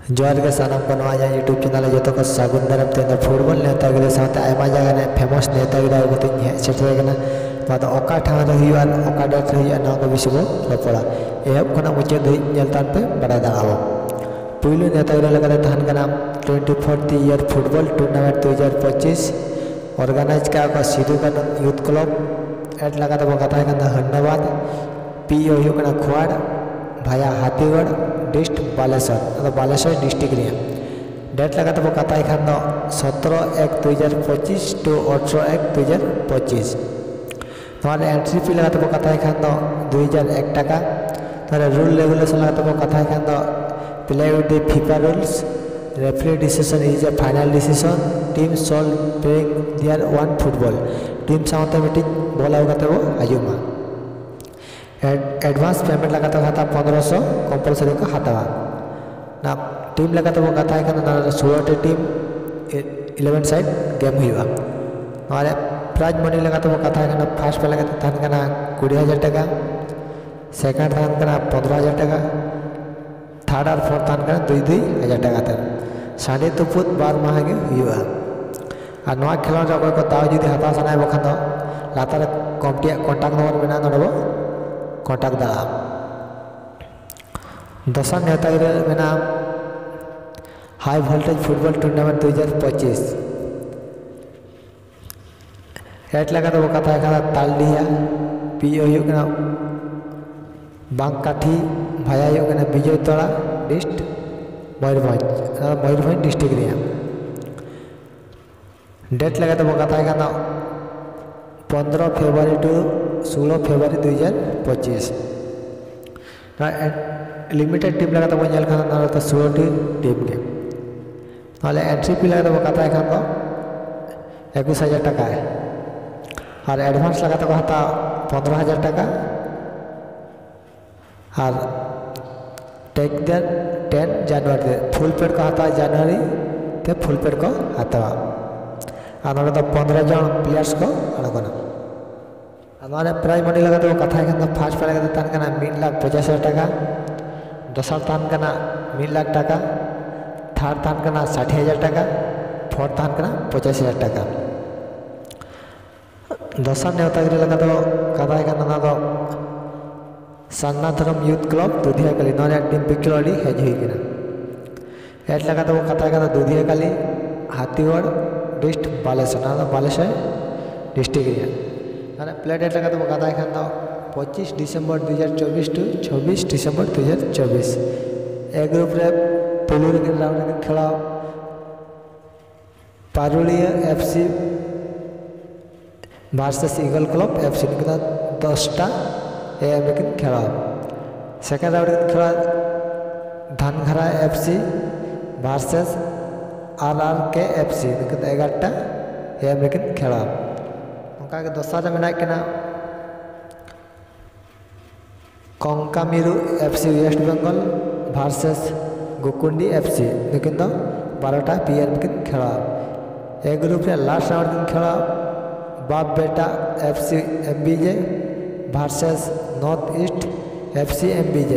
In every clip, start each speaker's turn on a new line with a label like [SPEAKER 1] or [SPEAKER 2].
[SPEAKER 1] जोहार के सानाम को नवा यूट्यूब चैनल जो को सागुन दाराम ते फुटबॉल नेता गिरे साथे आयमा जगह ने फेमस नेता गिरा गते हे सेटरेगना तो ओका ठाव रे हुआ ओका डेट रे हुआ ना को विषय को रपड़ा एहब खना मुचे दई नेलतान पे बड़ा दाओ पुइलो नेता गिरा लगा तहन का नाम 24th year football tournament 2025 organise का को सिधु का यूथ क्लब एड लगा तो कथा है हन्नाबाद पीओ हुआ खुआड़ भाया Hathigarh district Baleshwar district date लगा तो कथा खान 17/1/2025 टू 18/1/2025 तुम्हारे एंट्री फी लगा तो कथा खान 2001 टाका तुम्हारे रूल रेगुलेशन लगा तो कथा खान play with the FIFA rules referee decision is a final decision team sole playing there one football team साथ मीटिंग बोला वो आयुमा एडवांस पेमेंट लगा तो खाता 1500 कंपलसरी को हटावा ना टीम लगा तो कथा है 16 टीम 11 साइड गेम हुआ हमारे प्राइज मनी लगा तो कथा है फर्स्ट पे लगा तहन 20,000 टाका सेकंड तहन 15,000 टाका थर्ड और फोर्थ तहन 2,000 टाका तक साढ़े तुपुत बार माह के हुआ और नवा खेलों अगर को दाव जुदी हता साना बखान लातार कमिटी कॉन्टाक्ट नंबर मेना नोडबो कॉन्टाक्ट दाड़ा दसर नेता मेना हाई वोल्टेज फुटबॉल टूर्नामेंट 2025 एट लगा तो कथा तालडिया पीओ बांकाठी भाया विजय तोड़ा डिस्ट मयूरभ डिस्ट्रिक्ट डेट लगा तो कथा 15 फरवरी टू 16 फरवरी 2025 लिमिटेड टीम लगा तो 16 टीम के ना एंट्री फी लगा तो कथा खान 21,000 टाका है और एडवांस लगा तो हता 15,000 टाका और टेक देन 10 जनवरी फुल पेड को हता जनवरी ते फुल पेड को हतवा और तो 15 जन प्लेयर्स को अड़गना हमारे प्राइज मनी लगा तो कथा है फर्स्ट पे लगा तहन 1,50,000 टाका दसर तहन 1,00,000 टाका थर्ड तहन 60,000 टाका फोर्थ तहन 85,000 टाका दसर नेता लगा तो कथा है सन्नाथरम यूथ क्लब दुधियाकाली नॉन टीम पिक्चर हेज होना एट लगा तो कथा है Dudhiyakali Hathigarh district Baleshwar district play date लगा तो कथा है 25 दिसंबर 2024 टू 26 दिसंबर 2024 ए ग्रुप रे पुलुर राउंड खेला Parulia FC versus eagle club FC 10टा एम खेला सेकेंड राउंड खेला Dhanghara FC versus RRK FC 11टा एम खेला उनका दसरा मेना Kankamiru FC west Bengal versus Gokundi FC 12टा PM खेला ए ग्रुप रे लास्ट राउंड खेला बाप बेटा FC MBJ versus north east FC MBJ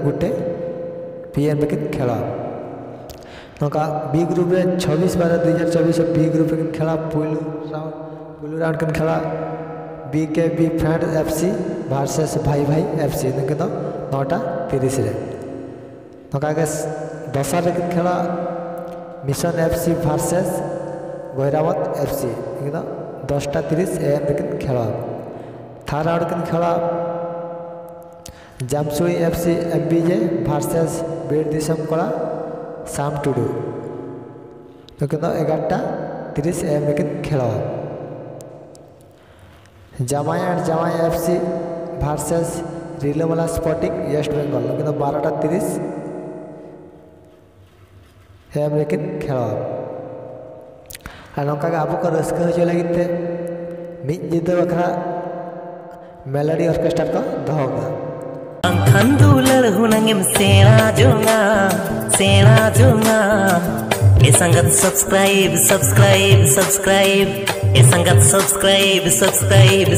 [SPEAKER 1] गोटे PM खेला नौका बी ग्रुप रे 26/12/2024 बी ग्रुप खेला पुलू राउंड खेला BKB फ्रेंड FC वर्सेस भाई भाई FC 9टा 30 नौका दसर खेला mission FC versus Gairawat FC 10टा 30 AM खेला थर्ड राउंड खेला जामसुई FC MBJ वर्सेस बीर दिसम कड़ा शाम टुडू 11टा 30 AM खेला जामाई एंड जामाई FC वर्सेस रिलेवाला स्पोर्टिंग वेस्ट बेंगल 12टा 30 AM खेला और नौका अब को रस्क हो लगे मिद जिद बखरा मेलोडी ऑर्केस्ट्रा को दहोगा
[SPEAKER 2] सब्सक्राइब